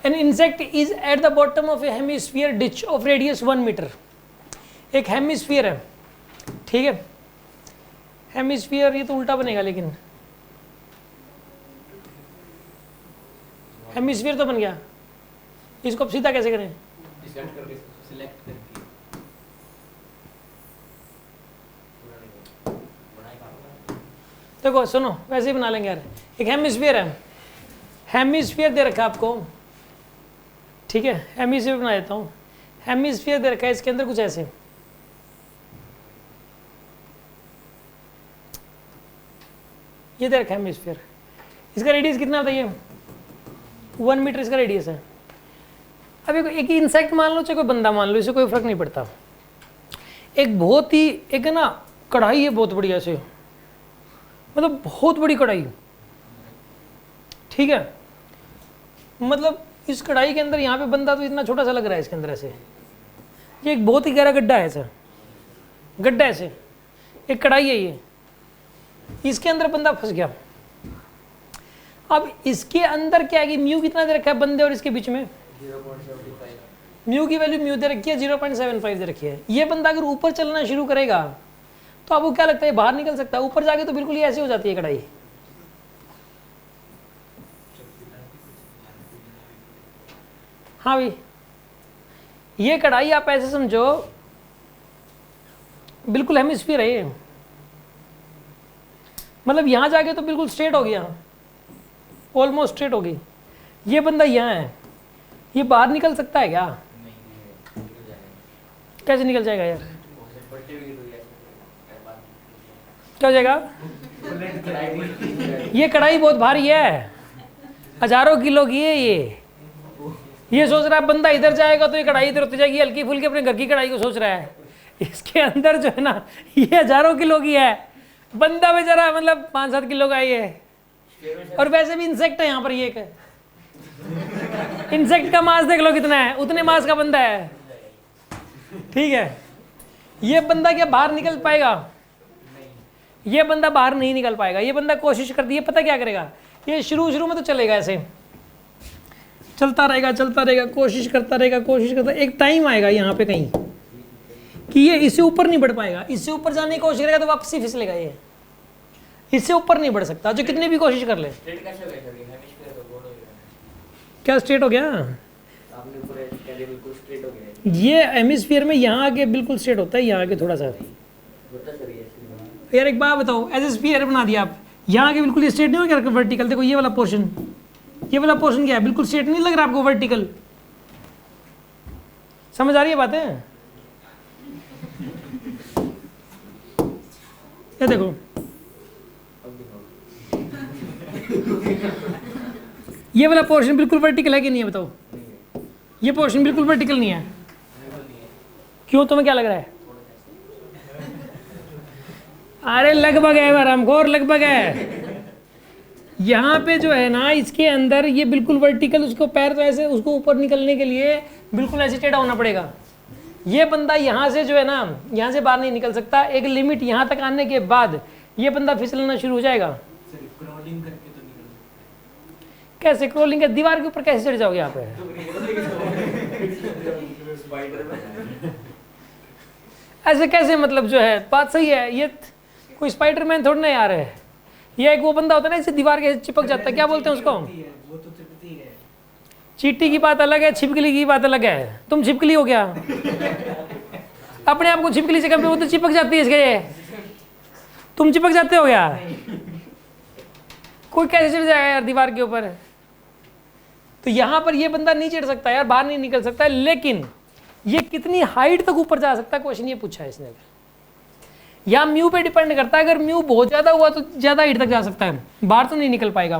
N insect is at the bottom of a hemisphere ditch of radius 1 metre. एक hemisphere है, ठीक है, hemisphere ये तो उल्टा बनेगा, लेकिन हेमिस्फीयर तो बन गया, इसको अब सीधा कैसे करें? देखो सुनो, वैसे ही बना लेंगे यार। एक हेमिस्फीयर है, हेमिस्फीयर दे रखा है आपको, ठीक है, हेमिस्फीयर बना देता हूँ। हेमिस्फीयर दे रखा है, इसके अंदर कुछ ऐसे, ये दे रखा है हेमिस्फीयर। इसका रेडियस कितना बताइए? 1 मीटर इसका रेडियस है। अब एक इंसेक्ट मान लो चाहे कोई बंदा मान लो, इससे कोई फर्क नहीं पड़ता। एक बहुत ही एक है ना कढ़ाई है बहुत बड़ी, ऐसे मतलब बहुत बड़ी कढ़ाई, ठीक है, मतलब इस कढ़ाई के अंदर यहाँ पे बंदा तो इतना छोटा सा लग रहा है इसके अंदर ऐसे। ये एक बहुत ही गहरा गड्ढा है ऐसा, गड्ढा ऐसे, एक कढ़ाई है ये, इसके अंदर बंदा फंस गया। अब इसके अंदर क्या है कि म्यू कितना दे रखा है बंदे और इसके बीच में? 0.75। म्यू की वैल्यू म्यू दे रखी है, 0.75 दे रखी है। ये बंदा अगर ऊपर चलना शुरू करेगा तो आपको क्या लगता है बाहर निकल सकता है? ऊपर जाके तो बिल्कुल ही ऐसी हो जाती है कढ़ाई। हाँ भाई, ये कढ़ाई आप ऐसे समझो बिल्कुल हेमिस्फीयर है ये, मतलब यहां जाके तो बिल्कुल स्ट्रेट हो गया, ऑलमोस्ट स्ट्रेट हो गई। ये बंदा यहाँ है, ये बाहर निकल सकता है क्या? कैसे निकल जाएगा यार? क्या हो जाएगा? ये कढ़ाई बहुत भारी है, हजारों किलो की है ये सोच रहा है बंदा इधर जाएगा तो ये कढ़ाई इधर होती जाएगी, हल्की फुल्की अपने घर की कढ़ाई को सोच रहा है। इसके अंदर जो है ना ये हजारों किलो की है, बंदा बेचारा मतलब 5-7 किलो का ये है। और वैसे भी इंसेक्ट है यहाँ पर, ये एक इंसेक्ट का मांस देख लो कितना है, उतने मांस का बंदा है, ठीक है। ये बंदा क्या बाहर निकल पाएगा? ये बंदा बाहर नहीं निकल पाएगा। ये बंदा कोशिश कर दी, पता क्या करेगा? ये शुरू में तो चलेगा ऐसे, चलता रहेगा, कोशिश करता रहेगा, एक टाइम आएगा यहाँ पे कहीं कि ये इससे ऊपर नहीं बढ़ पाएगा। इससे ऊपर जाने की कोशिश करेगा तो वापस ही फिसलेगा, ये इससे ऊपर नहीं बढ़ सकता, जो कितनी भी कोशिश कर ले। क्या स्ट्रेट हो गया? ये हेमिस्फीयर में यहाँ आके बिल्कुल स्ट्रेट होता है, यहाँ आके थोड़ा सा। यार एक बात बताओ, एज ए स्फीयर बना दिया आप, यहाँ आके बिल्कुल स्ट्रेट नहीं हो गया वर्टिकल? देखो ये वाला पोर्शन, ये वाला पोर्शन क्या है? बिल्कुल स्ट्रेट नहीं लग रहा आपको वर्टिकल? समझ आ रही है बातें? ये देखो, ये वाला पोर्शन बिल्कुल वर्टिकल है कि नहीं है बताओ? ये पोर्शन बिल्कुल वर्टिकल नहीं है, क्यों? तुम्हें क्या लग रहा है? अरे लगभग है हरामखोर, लगभग है। यहाँ पे जो है ना इसके अंदर ये बिल्कुल वर्टिकल, उसको पैर तो ऐसे, उसको ऊपर निकलने के लिए बिल्कुल ऐसे टेढ़ा होना पड़ेगा। ये बंदा यहाँ से जो है ना, यहाँ से बाहर नहीं निकल सकता। एक लिमिट यहाँ तक आने के बाद ये बंदा फिसलना शुरू हो जाएगा। क्रॉलिंग करके तो निकल, कैसे क्रॉलिंग है? दीवार के ऊपर कैसे चढ़ जाओगे यहाँ पे? ऐसे कैसे? मतलब जो है बात सही है, ये कोई स्पाइडरमैन थोड़ी ना यार है। ये एक वो बंदा होता है ना इसे दीवार के चिपक जाता है, क्या बोलते हैं उसको? वो तो चिपकती है। चींटी की बात अलग है, छिपकली की बात अलग है। तुम छिपकली हो क्या? अपने आप को छिपकली से कंपेयर, वो तो चिपक जाती है इसके, तुम चिपक जाते हो क्या? कोई कैसे चढ़ जाएगा यार दीवार के ऊपर? तो यहाँ पर ये बंदा नहीं चढ़ सकता यार, बाहर नहीं निकल सकता, लेकिन ये कितनी हाइट तक ऊपर जा सकता है, क्वेश्चन ये पूछा है इसने। या म्यू पे डिपेंड करता है, अगर म्यू बहुत ज्यादा हुआ तो ज्यादा हाइट तक जा सकता है, बाहर तो नहीं निकल पाएगा।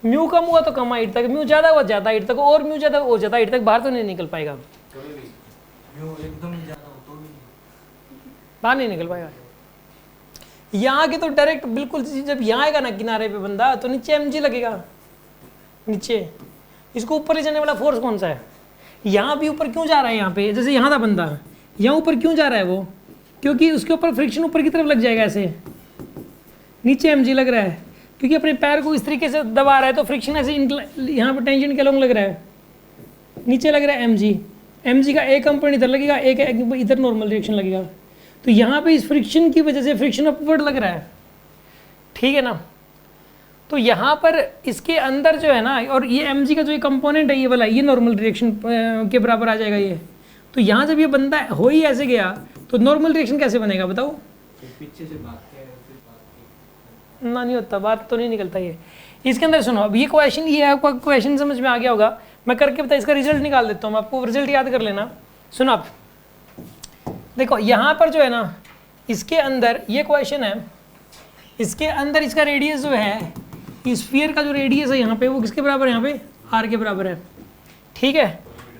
म्यू कम हुआ तो कम हाइट तक, म्यू ज्यादा हुआ ज्यादा हाइट तक, और म्यू ज्यादा और ज्यादा हाइट तक, बाहर तो नहीं निकल पाएगा। म्यू एकदम ज्यादा हो तो भी बाहर नहीं निकल पाएगा। यहाँ के तो डायरेक्ट बिल्कुल, जब यहाँ आएगा ना किनारे पे बंदा, तो नीचे एमजी लगेगा नीचे। इसको ऊपर ले जाने वाला फोर्स कौन सा है? यहाँ भी ऊपर क्यों जा रहा है? यहाँ पे जैसे यहाँ था बंदा, यहाँ ऊपर क्यों जा रहा है वो? क्योंकि उसके ऊपर फ्रिक्शन ऊपर की तरफ लग जाएगा, ऐसे नीचे एमजी लग रहा है, क्योंकि अपने पैर को इस तरीके से दबा रहा है, तो फ्रिक्शन ऐसे यहाँ पर टेंजेंट के अलोंग लग रहा है। नीचे लग रहा है एम जी का एक कंपोनेंट इधर लगेगा, एक इधर नॉर्मल रिएक्शन लगेगा। तो यहाँ पे इस फ्रिक्शन की वजह से फ्रिक्शन अपवर्ड लग रहा है, ठीक है ना। तो यहाँ पर इसके अंदर जो है ना, और ये एम जी का जो ये कंपोनेंट है ये वाला, ये नॉर्मल रिएक्शन के बराबर आ जाएगा ये। तो यहाँ जब ये बंदा हो ही ऐसे गया तो नॉर्मल रिएक्शन कैसे बनेगा बताओ? फिर पीछे से भागते हैं, फिर भागते हैं। ना नहीं होता, बात तो नहीं निकलता ये। इसके अंदर सुनो, अब ये क्वेश्चन, ये आपको क्वेश्चन समझ में आ गया होगा, मैं करके बता, इसका रिजल्ट निकाल देता हूँ मैं आपको, रिजल्ट याद कर लेना। सुनो आप देखो यहाँ पर जो है ना, इसके अंदर ये क्वेश्चन है, इसके अंदर इसका रेडियस जो है, स्फीयर का जो रेडियस है यहाँ पे, वो किसके बराबर है? यहाँ पे आर के बराबर है, ठीक है।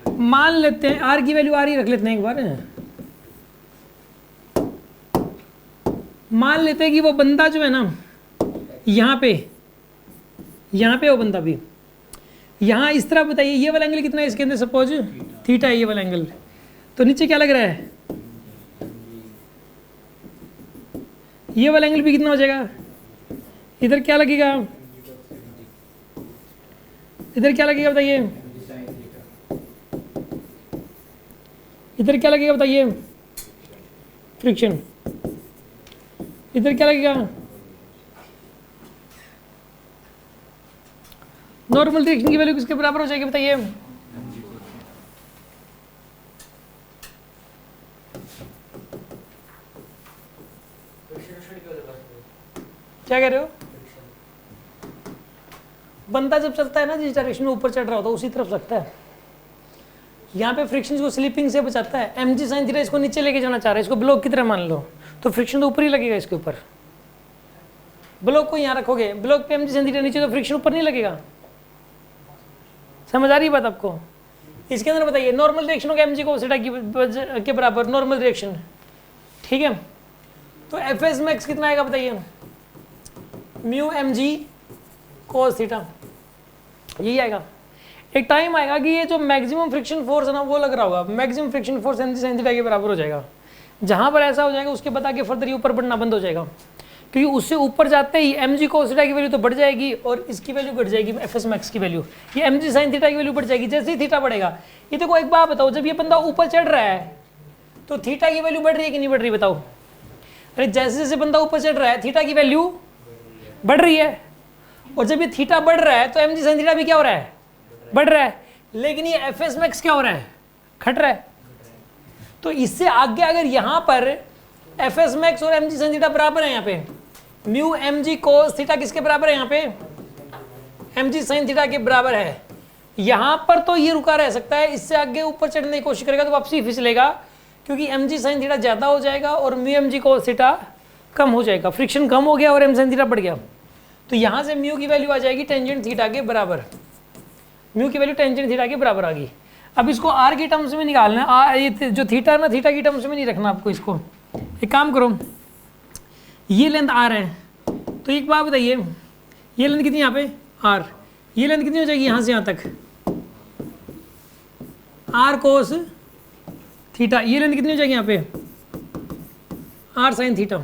मान लेते हैं आर की वैल्यू आर ही रख लेते हैं एक बार, मान लेते हैं कि वो बंदा जो है ना यहाँ पे वो बंदा भी यहाँ इस तरह, बताइए ये वाला एंगल कितना है इसके अंदर? सपोज थीटा है ये वाला एंगल। तो नीचे क्या लग रहा है? ये वाला एंगल भी कितना हो जाएगा? इधर क्या लगेगा? इधर क्या लगेगा बताइए? इधर क्या लगेगा बताइए? फ्रिक्शन। इधर क्या लगेगा? नॉर्मल रिएक्शन की वैल्यू किसके बराबर हो जाएगी बताइए? क्या कह रहे हो? बंदा जब चलता है ना, जिस डायरेक्शन में ऊपर चढ़ रहा होता है उसी तरफ रखता है। यहाँ पे फ्रिक्शन को स्लिपिंग से बचाता है। एम जी साइन थीटा इसको नीचे लेके जाना चाह रहा है, इसको ब्लॉक की तरह मान लो, तो फ्रिक्शन तो ऊपर ही लगेगा इसके ऊपर। ब्लॉक को यहाँ रखोगे, ब्लॉक पे एम जी साइन थीटा नीचे, तो फ्रिक्शन ऊपर नहीं लगेगा। समझ आ रही बात आपको? इसके अंदर बताइए नॉर्मल रिएक्शन होगा एम जी कोस थीटा के बराबर, नॉर्मल रिएक्शन, ठीक है। तो एफ एस मैक्स कितना आएगा बताइए? Mu M G cos theta, यही आएगा। एक टाइम आएगा कि ये जो मैक्सिमम फ्रिक्शन फोर्स है ना, वो लग रहा होगा, maximum friction force M G sine theta के बराबर हो जाएगा। जहाँ पर ऐसा हो जाएगा उसके बाद आगे फर्दर ये ऊपर बढ़ना बंद हो जाएगा, क्योंकि उससे ऊपर जाते ही एम जी कोस थीटा की वैल्यू तो बढ़ जाएगी और इसकी वैल्यू घट जाएगी, एफ एस मैक्स की वैल्यू। ये एम जी साइन थीटा की वैल्यू बढ़ जाएगी जैसे ही थीटा बढ़ेगा। ये देखो एक बात बताओ, जब ये बंदा ऊपर चढ़ रहा है तो थीटा की वैल्यू बढ़ रही है कि नहीं बढ़ रही बताओ? अरे जैसे जैसे बंदा ऊपर चढ़ रहा है थीटा की वैल्यू बढ़ रही है, और जब ये थीटा बढ़ रहा है तो एम जी साइन थीटा भी क्या हो रहा है? बढ़ रहा है। लेकिन ये एफ एस मैक्स क्या हो रहा है? घट रहा है। तो इससे आगे अगर यहाँ पर एफ एस मैक्स और एम जी साइन थीटा बराबर है, यहाँ पे mu M G cos theta किसके बराबर है? यहाँ पे एम जी साइन थीटा के बराबर है। यहाँ पर तो ये रुका रह सकता है, इससे आगे ऊपर चढ़ने की कोशिश करेगा तो वापसी फिसलेगा, क्योंकि एम जी साइन थीटा ज़्यादा हो जाएगा और mu M G cos theta कम हो जाएगा। फ्रिक्शन कम हो गया और एम साइन थीटा बढ़ गया। तो यहाँ से म्यू की वैल्यू आ जाएगी टेंजेंट थीटा के बराबर, म्यू की वैल्यू टेंजेंट थीटा के बराबर आ गई। अब इसको आर की टर्म्स में निकालना है, ये जो थीटा है ना, थीटा की टर्म्स में नहीं रखना आपको इसको। एक काम करो, ये लेंथ आर है, तो एक बात बताइए, ये लेंथ कितनी यहाँ पे? आर। ये लेंथ कितनी हो जाएगी यहाँ से यहाँ तक? R cos theta. ये लेंथ कितनी हो जाएगी यहाँ पे? आर साइन थीटा,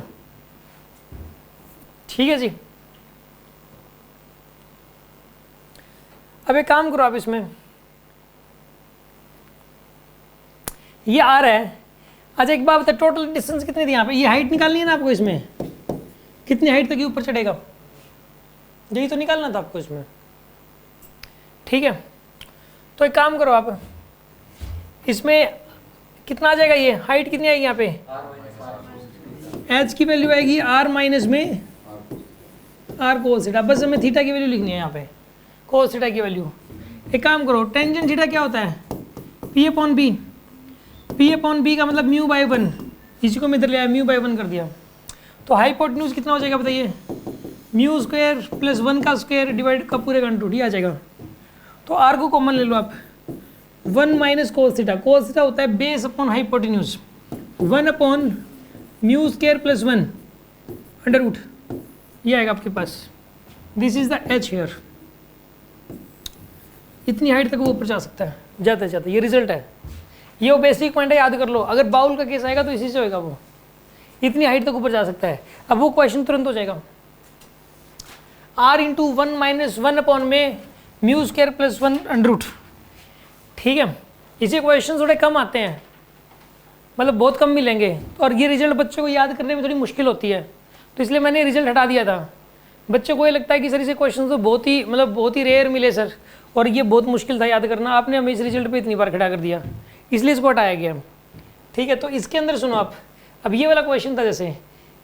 ठीक है जी। अब एक काम करो आप, इसमें ये आर है। अच्छा एक बात बता, टोटल डिस्टेंस कितनी थी यहाँ पे? ये हाइट निकालनी है ना आपको, इसमें कितनी हाइट तक ये ऊपर चढ़ेगा, यही तो निकालना था आपको इसमें, ठीक है। तो एक काम करो आप, इसमें कितना आ जाएगा? ये हाइट कितनी आएगी यहाँ पे? एच की वैल्यू आएगी आर माइनस में आर कोस थीटा। बस हमें थीटा की वैल्यू लिखनी है यहाँ पे, कोस थीटा की वैल्यू। एक काम करो, टेंजेंट थीटा क्या होता है? P upon B. P upon B का मतलब म्यू बाई वन, इसी को मैं इधर ले आया, म्यू बाई वन कर दिया। तो हाइपोटेन्यूज कितना हो जाएगा बताइए? म्यू स्क्वायर प्लस वन का स्क्वायर डिवाइड का पूरे का रूट, ही आ जाएगा। तो आर को कॉमन ले लो आप, one minus cos theta. Cos theta होता है base upon hypotenuse, one upon mu square plus one under root, ये आएगा आपके पास। This is the H here. इतनी हाइट तक वो ऊपर जा सकता है जाते जाते, ये रिजल्ट है। ये वो बेसिक पॉइंट है, याद कर लो। अगर बाउल का केस आएगा तो इसी से होगा, वो इतनी हाइट तक ऊपर जा सकता है। अब वो क्वेश्चन तुरंत हो जाएगा, R into one minus one upon में mu square plus one under root, ठीक ठीक है, इसे क्वेश्चन थोड़े कम आते हैं, मतलब बहुत कम मिलेंगे, और ये रिजल्ट बच्चों को याद करने में थोड़ी मुश्किल होती है, तो इसलिए मैंने रिजल्ट हटा दिया था। बच्चों को ये लगता है कि सर इसे क्वेश्चन तो बहुत ही रेयर मिले सर, और ये बहुत मुश्किल था याद करना, आपने हमें इस रिजल्ट पे इतनी बार खड़ा कर दिया, इसलिए इसको हटाया गया। ठीक है, तो इसके अंदर सुनो आप, अब ये वाला क्वेश्चन था, जैसे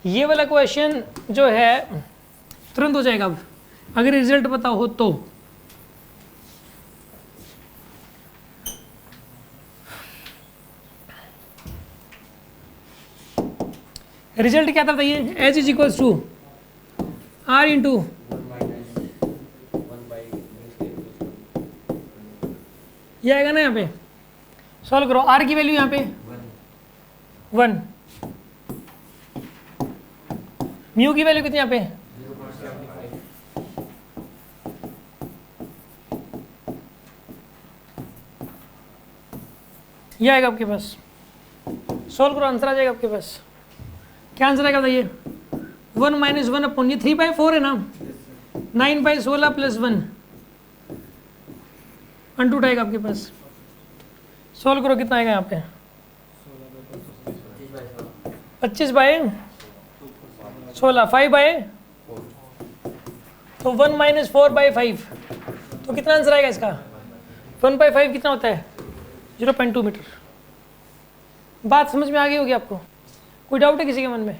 ये वाला क्वेश्चन जो है तुरंत हो जाएगा अब अगर रिजल्ट पता हो तो। रिजल्ट क्या था बताइए, H is equals to R into ये आएगा ना, यहाँ पे सॉल्व करो, आर की वैल्यू यहाँ पे 1, म्यू की वैल्यू कितनी यहाँ पे 0.75, ये आएगा आपके पास, सॉल्व करो आंसर आ जाएगा आपके पास। क्या आंसर आएगा बताइए, 1 - 1 अपॉन ये 3/4 है ना, 9/16 + 1 अनटूट आएगा आपके पास, सॉल्व करो कितना आएगा यहाँ पे 25/16, 5/4, तो 1 - 4/5, तो कितना आंसर आएगा इसका, 1/5 कितना होता है 0.2 मीटर। बात समझ में आ गई होगी आपको, कोई डाउट है किसी के मन में?